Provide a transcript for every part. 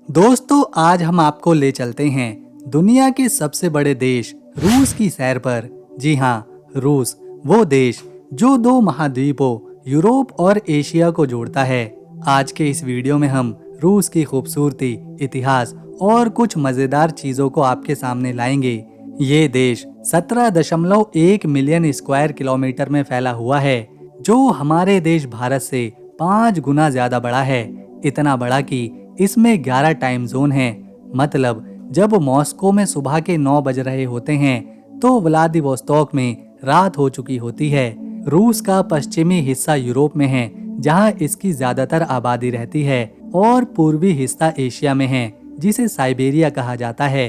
दोस्तों, आज हम आपको ले चलते हैं दुनिया के सबसे बड़े देश रूस की सैर पर। जी हाँ, रूस, वो देश जो दो महाद्वीपों यूरोप और एशिया को जोड़ता है। आज के इस वीडियो में हम रूस की खूबसूरती, इतिहास और कुछ मजेदार चीजों को आपके सामने लाएंगे। ये देश 17.1 मिलियन स्क्वायर किलोमीटर में फैला हुआ है, जो हमारे देश भारत से 5 गुना ज्यादा बड़ा है। इतना बड़ा कि इसमें 11 टाइम जोन हैं। मतलब जब मॉस्को में सुबह के 9 बज रहे होते हैं तो व्लादिवोस्तोक में रात हो चुकी होती है। रूस का पश्चिमी हिस्सा यूरोप में है, जहां इसकी ज्यादातर आबादी रहती है, और पूर्वी हिस्सा एशिया में है, जिसे साइबेरिया कहा जाता है।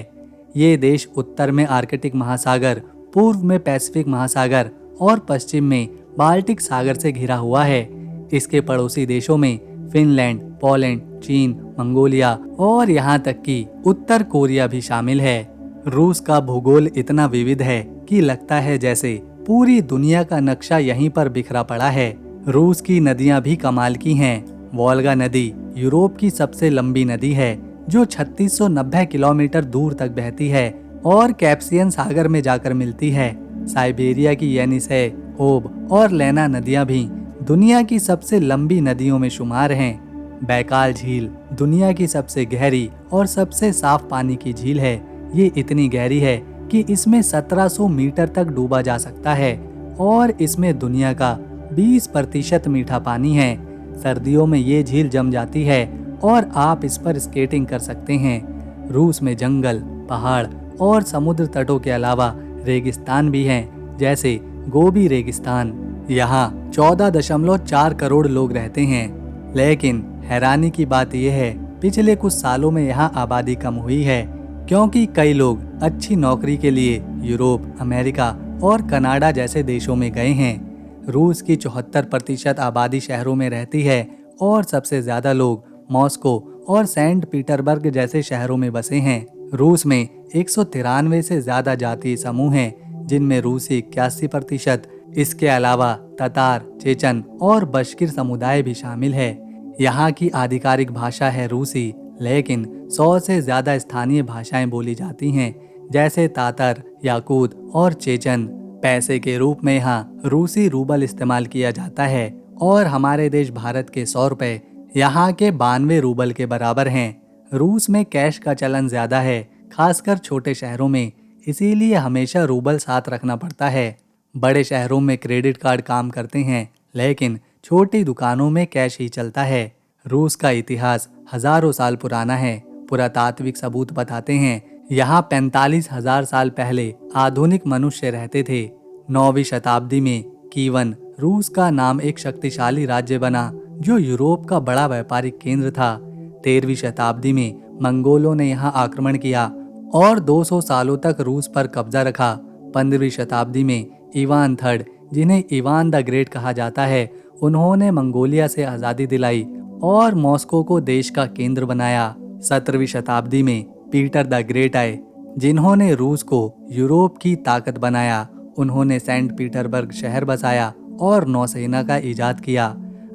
ये देश उत्तर में आर्कटिक महासागर, पूर्व में पैसिफिक महासागर और पश्चिम में बाल्टिक सागर से घिरा हुआ है। इसके पड़ोसी देशों में फिनलैंड, पोलैंड, चीन, मंगोलिया और यहाँ तक कि उत्तर कोरिया भी शामिल है। रूस का भूगोल इतना विविध है कि लगता है जैसे पूरी दुनिया का नक्शा यहीं पर बिखरा पड़ा है। रूस की नदियाँ भी कमाल की हैं। वोल्गा नदी यूरोप की सबसे लंबी नदी है, जो 3690 किलोमीटर दूर तक बहती है और कैस्पियन सागर में जाकर मिलती है। साइबेरिया की येनिसे, ओब और लेना नदियाँ भी दुनिया की सबसे लंबी नदियों में शुमार हैं। बैकाल झील दुनिया की सबसे गहरी और सबसे साफ पानी की झील है। ये इतनी गहरी है कि इसमें 1700 मीटर तक डूबा जा सकता है और इसमें दुनिया का 20% मीठा पानी है। सर्दियों में ये झील जम जाती है और आप इस पर स्केटिंग कर सकते हैं। रूस में जंगल, पहाड़ और समुद्र तटों के अलावा रेगिस्तान भी हैं, जैसे गोबी रेगिस्तान। यहाँ 14.4 करोड़ लोग रहते हैं। लेकिन हैरानी की बात यह है, पिछले कुछ सालों में यहाँ आबादी कम हुई है, क्योंकि कई लोग अच्छी नौकरी के लिए यूरोप, अमेरिका और कनाडा जैसे देशों में गए हैं। रूस की 74% आबादी शहरों में रहती है और सबसे ज्यादा लोग मॉस्को और सेंट पीटर्सबर्ग जैसे शहरों में बसे हैं। रूस में 193 से ज्यादा जातीय समूह हैं, जिनमें रूसी 81%, इसके अलावा ततार, चेचन और बश्किर समुदाय भी शामिल है। यहाँ की आधिकारिक भाषा है रूसी, लेकिन 100 से ज्यादा स्थानीय भाषाएं बोली जाती हैं, जैसे तातर, याकूत और चेचन। पैसे के रूप में यहाँ रूसी रूबल इस्तेमाल किया जाता है और हमारे देश भारत के 100 रुपए यहाँ के 92 रूबल के बराबर हैं। रूस में कैश का चलन ज्यादा है, खासकर छोटे शहरों में, इसीलिए हमेशा रूबल साथ रखना पड़ता है। बड़े शहरों में क्रेडिट कार्ड काम करते हैं, लेकिन छोटी दुकानों में कैश ही चलता है। रूस का इतिहास हजारों साल पुराना है। पुरातात्विक सबूत बताते हैं यहाँ 45,000 साल पहले आधुनिक मनुष्य रहते थे। 9वीं शताब्दी में कीवन रूस का नाम एक शक्तिशाली राज्य बना, जो यूरोप का बड़ा व्यापारिक केंद्र था। 13वीं शताब्दी में मंगोलों ने यहाँ आक्रमण किया और 200 सालों तक रूस पर कब्जा रखा। 15वीं शताब्दी में इवान थर्ड, जिन्हें इवान द ग्रेट कहा जाता है, उन्होंने मंगोलिया से आज़ादी दिलाई और मॉस्को को देश का केंद्र बनाया। 17वीं शताब्दी में पीटर द ग्रेट आए, जिन्होंने रूस को यूरोप की ताकत बनाया। उन्होंने सेंट पीटर्सबर्ग शहर बसाया और नौसेना का इजाद किया।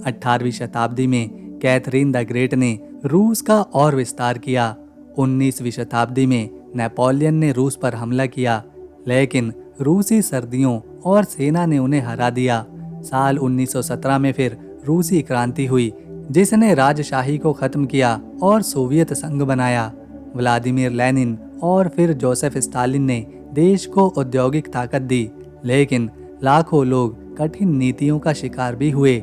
18वीं शताब्दी में कैथरीन द ग्रेट ने रूस का और विस्तार किया। 19वीं शताब्दी में नेपोलियन ने रूस पर हमला किया, लेकिन रूसी सर्दियों और सेना ने उन्हें हरा दिया। साल 1917 में फिर रूसी क्रांति हुई, जिसने राजशाही को खत्म किया और सोवियत संघ बनाया। व्लादिमीर लेनिन और फिर जोसेफ स्टालिन ने देश को औद्योगिक ताकत दी, लेकिन लाखों लोग कठिन नीतियों का शिकार भी हुए।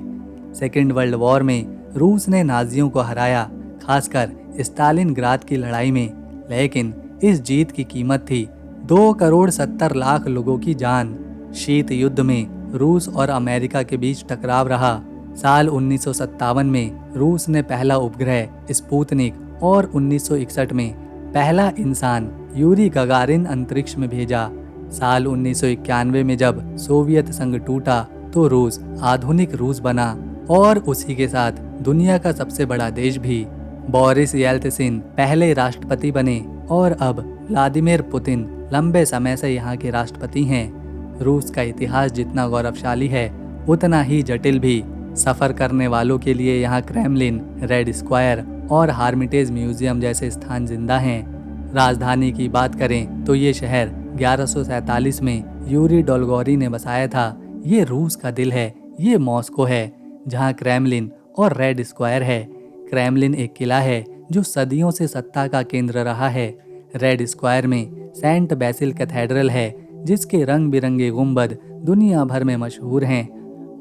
सेकेंड वर्ल्ड वॉर में रूस ने नाजियों को हराया, खासकर स्टालिनग्राद की लड़ाई में, लेकिन इस जीत की कीमत थी 2,70,00,000 लोगों की जान। शीत युद्ध में रूस और अमेरिका के बीच टकराव रहा। साल 1957 में रूस ने पहला उपग्रह स्पुतनिक और 1961 में पहला इंसान यूरी गगारिन अंतरिक्ष में भेजा। साल 1991 में जब सोवियत संघ टूटा तो रूस आधुनिक रूस बना और उसी के साथ दुनिया का सबसे बड़ा देश भी। बोरिस येल्त्सिन पहले राष्ट्रपति बने और अब व्लादिमीर पुतिन लंबे समय से यहाँ के राष्ट्रपति हैं। रूस का इतिहास जितना गौरवशाली है, उतना ही जटिल भी। सफर करने वालों के लिए यहाँ क्रेमलिन, रेड स्क्वायर और हार्मिटेज म्यूजियम जैसे स्थान जिंदा हैं। राजधानी की बात करें तो ये शहर 1147 में यूरी डोलगोरी ने बसाया था। ये रूस का दिल है। ये मॉस्को है, जहाँ क्रेमलिन और रेड स्क्वायर है। क्रेमलिन एक किला है जो सदियों से सत्ता का केंद्र रहा है। रेड स्क्वायर में सेंट बेसिल कैथेड्रल है, जिसके रंग बिरंगे गुंबद दुनिया भर में मशहूर हैं।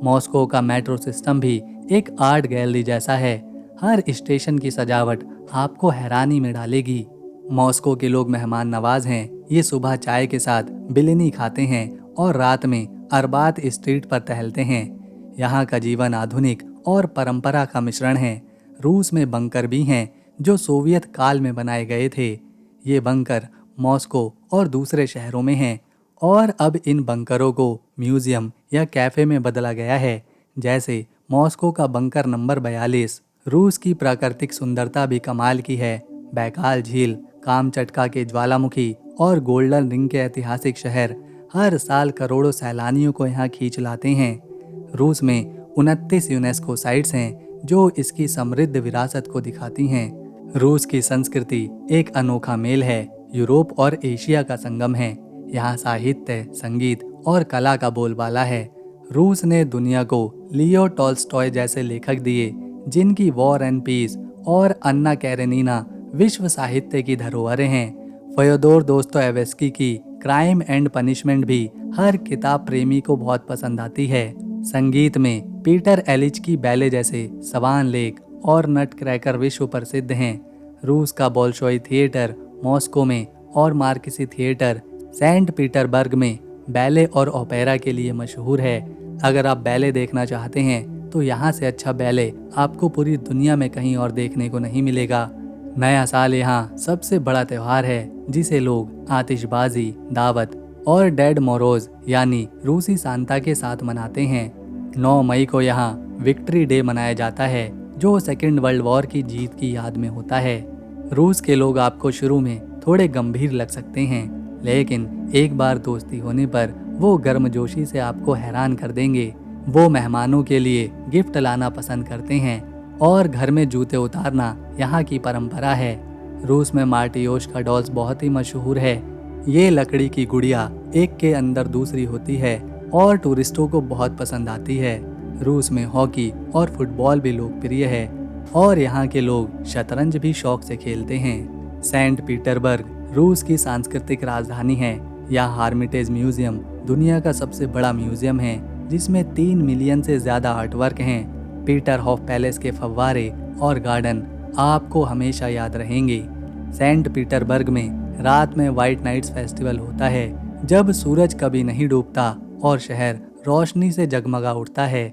मॉस्को का मेट्रो सिस्टम भी एक आर्ट गैलरी जैसा है। हर स्टेशन की सजावट आपको हैरानी में डालेगी। मॉस्को के लोग मेहमान नवाज हैं। ये सुबह चाय के साथ बिलिनी खाते हैं और रात में अरबात स्ट्रीट पर टहलते हैं। यहाँ का जीवन आधुनिक और परंपरा का मिश्रण है। रूस में बंकर भी हैं जो सोवियत काल में बनाए गए थे। ये बंकर मॉस्को और दूसरे शहरों में हैं और अब इन बंकरों को म्यूजियम या कैफे में बदला गया है। जैसे मॉस्को का बंकर नंबर 42। रूस की प्राकृतिक सुंदरता भी कमाल की है। बैकाल झील, कामचटका के ज्वालामुखी और गोल्डन रिंग के ऐतिहासिक शहर हर साल करोड़ों सैलानियों को यहाँ खींच लाते हैं। रूस में 29 यूनेस्को साइट्स हैं जो इसकी समृद्ध विरासत को दिखाती हैं। रूस की संस्कृति एक अनोखा मेल है। यूरोप और एशिया का संगम है। यहाँ साहित्य, संगीत और कला का बोलबाला है। रूस ने दुनिया को लियो टॉल्स्टॉय जैसे लेखक दिए, जिनकी वॉर एंड पीस और अन्ना कैरेनिना विश्व साहित्य की धरोहरें हैं। फ्योदोर दोस्तोयेवस्की की क्राइम एंड पनिशमेंट भी हर किताब प्रेमी को बहुत पसंद आती है। संगीत में पीटर एलिच की बैले जैसे सवान लेक और नट क्रैकर विश्व प्रसिद्ध हैं। रूस का बोल्शोई थिएटर मॉस्को में और मार्किसी थिएटर सेंट पीटरबर्ग में बैले और ओपेरा के लिए मशहूर है। अगर आप बैले देखना चाहते हैं तो यहाँ से अच्छा बैले आपको पूरी दुनिया में कहीं और देखने को नहीं मिलेगा। नया साल यहाँ सबसे बड़ा त्योहार है, जिसे लोग आतिशबाजी, दावत और डेड मोरोज यानी रूसी सांता के साथ मनाते हैं। 9 मई को यहाँ विक्ट्री डे मनाया जाता है, जो सेकेंड वर्ल्ड वॉर की जीत की याद में होता है। रूस के लोग आपको शुरू में थोड़े गंभीर लग सकते हैं, लेकिन एक बार दोस्ती होने पर वो गर्मजोशी से आपको हैरान कर देंगे। वो मेहमानों के लिए गिफ्ट लाना पसंद करते हैं और घर में जूते उतारना यहाँ की परंपरा है। रूस में मार्टियोश का डॉल्स बहुत ही मशहूर है। ये लकड़ी की गुड़िया एक के अंदर दूसरी होती है और टूरिस्टों को बहुत पसंद आती है। रूस में हॉकी और फुटबॉल भी लोकप्रिय है और यहाँ के लोग शतरंज भी शौक से खेलते हैं। सेंट पीटरबर्ग रूस की सांस्कृतिक राजधानी है। यहाँ हार्मिटेज म्यूजियम दुनिया का सबसे बड़ा म्यूजियम है, जिसमें 3 मिलियन से ज्यादा आर्टवर्क हैं। पीटरहॉफ पैलेस के फव्वारे और गार्डन आपको हमेशा याद रहेंगे। सेंट पीटरबर्ग में रात में व्हाइट नाइट्स फेस्टिवल होता है, जब सूरज कभी नहीं डूबता और शहर रोशनी से जगमगा उठता है।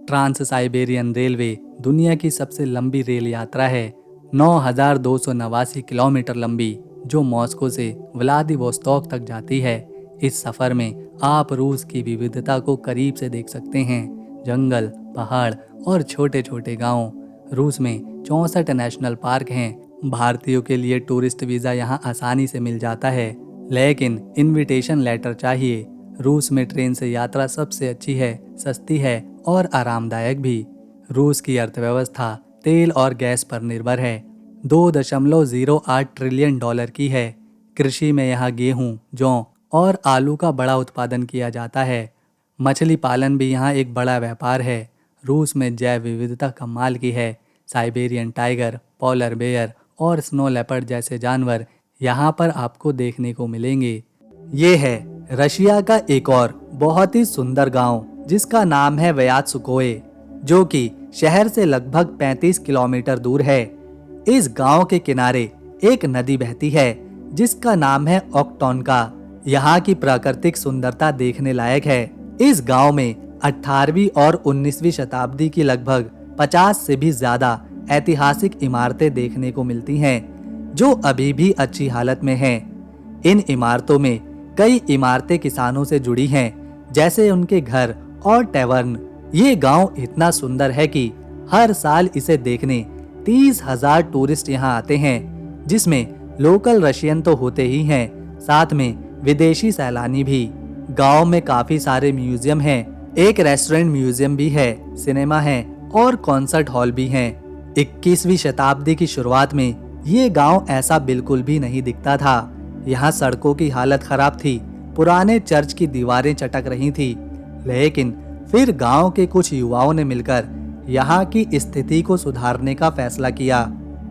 ट्रांस साइबेरियन रेलवे दुनिया की सबसे लंबी रेल यात्रा है, 9,289 किलोमीटर लंबी, जो मॉस्को से व्लादिवोस्तोक तक जाती है। इस सफर में आप रूस की विविधता को करीब से देख सकते हैं। जंगल, पहाड़ और छोटे छोटे गांव। रूस में 64 नेशनल पार्क हैं। भारतीयों के लिए टूरिस्ट वीज़ा यहाँ आसानी से मिल जाता है, लेकिन इनविटेशन लेटर चाहिए। रूस में ट्रेन से यात्रा सबसे अच्छी है, सस्ती है और आरामदायक भी। रूस की अर्थव्यवस्था तेल और गैस पर निर्भर है, 2.08 ट्रिलियन डॉलर की है। कृषि में यहाँ गेहूँ, जौ और आलू का बड़ा उत्पादन किया जाता है। मछली पालन भी यहाँ एक बड़ा व्यापार है। रूस में जैव विविधता कमाल की है। साइबेरियन टाइगर, पोलर बेयर और स्नो लेपर्ड जैसे जानवर यहाँ पर आपको देखने को मिलेंगे। ये है रशिया का एक और बहुत ही सुंदर गांव, जिसका नाम है व्यात्सुकोए, जो कि शहर से लगभग 35 किलोमीटर दूर है। इस गांव के किनारे एक नदी बहती है, जिसका नाम है ओक्टोनका। यहाँ की प्राकृतिक सुंदरता देखने लायक है। इस गांव में 18वीं और 19वीं शताब्दी की लगभग 50 से भी ज्यादा ऐतिहासिक इमारतें देखने को मिलती हैं, जो अभी भी अच्छी हालत में हैं। इन इमारतों में कई इमारतें किसानों से जुड़ी हैं, जैसे उनके घर और टैवर्न। ये गांव इतना सुंदर है कि हर साल इसे देखने 30,000 टूरिस्ट यहाँ आते हैं, जिसमें लोकल रशियन तो होते ही हैं, साथ में विदेशी सैलानी भी। गांव में काफी सारे म्यूजियम हैं, एक रेस्टोरेंट म्यूजियम भी है, सिनेमा है और कॉन्सर्ट हॉल भी हैं। 21वीं शताब्दी की शुरुआत में ये गांव ऐसा बिल्कुल भी नहीं दिखता था। यहाँ सड़कों की हालत खराब थी, पुराने चर्च की दीवारें चटक रही थी। लेकिन फिर गांव के कुछ युवाओं ने मिलकर यहाँ की स्थिति को सुधारने का फैसला किया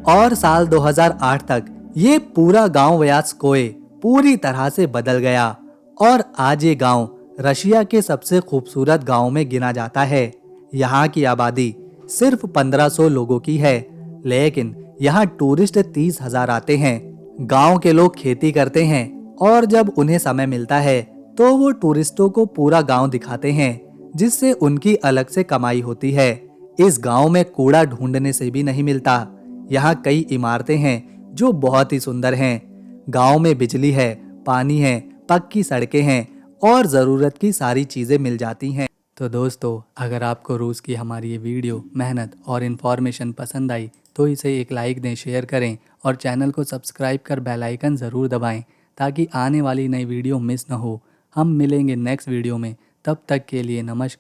और साल 2008 तक ये पूरा गांव वयास्कोए पूरी तरह से बदल गया और आज ये गांव रशिया के सबसे खूबसूरत गांवों में गिना जाता है। यहाँ की आबादी सिर्फ 1500 लोगों की है, लेकिन यहाँ टूरिस्ट 30,000 आते हैं। गांव के लोग खेती करते हैं और जब उन्हें समय मिलता है तो वो टूरिस्टों को पूरा गांव दिखाते हैं, जिससे उनकी अलग से कमाई होती है। इस गांव में कूड़ा ढूंढने से भी नहीं मिलता। यहाँ कई इमारतें हैं जो बहुत ही सुंदर हैं। गांव में बिजली है, पानी है, पक्की सड़कें हैं और ज़रूरत की सारी चीज़ें मिल जाती हैं। तो दोस्तों, अगर आपको रूस की हमारी ये वीडियो, मेहनत और इन्फॉर्मेशन पसंद आई तो इसे एक लाइक दें, शेयर करें और चैनल को सब्सक्राइब कर बेल आइकन ज़रूर दबाएं ताकि आने वाली नई वीडियो मिस ना हो। हम मिलेंगे नेक्स्ट वीडियो में, तब तक के लिए नमस्कार।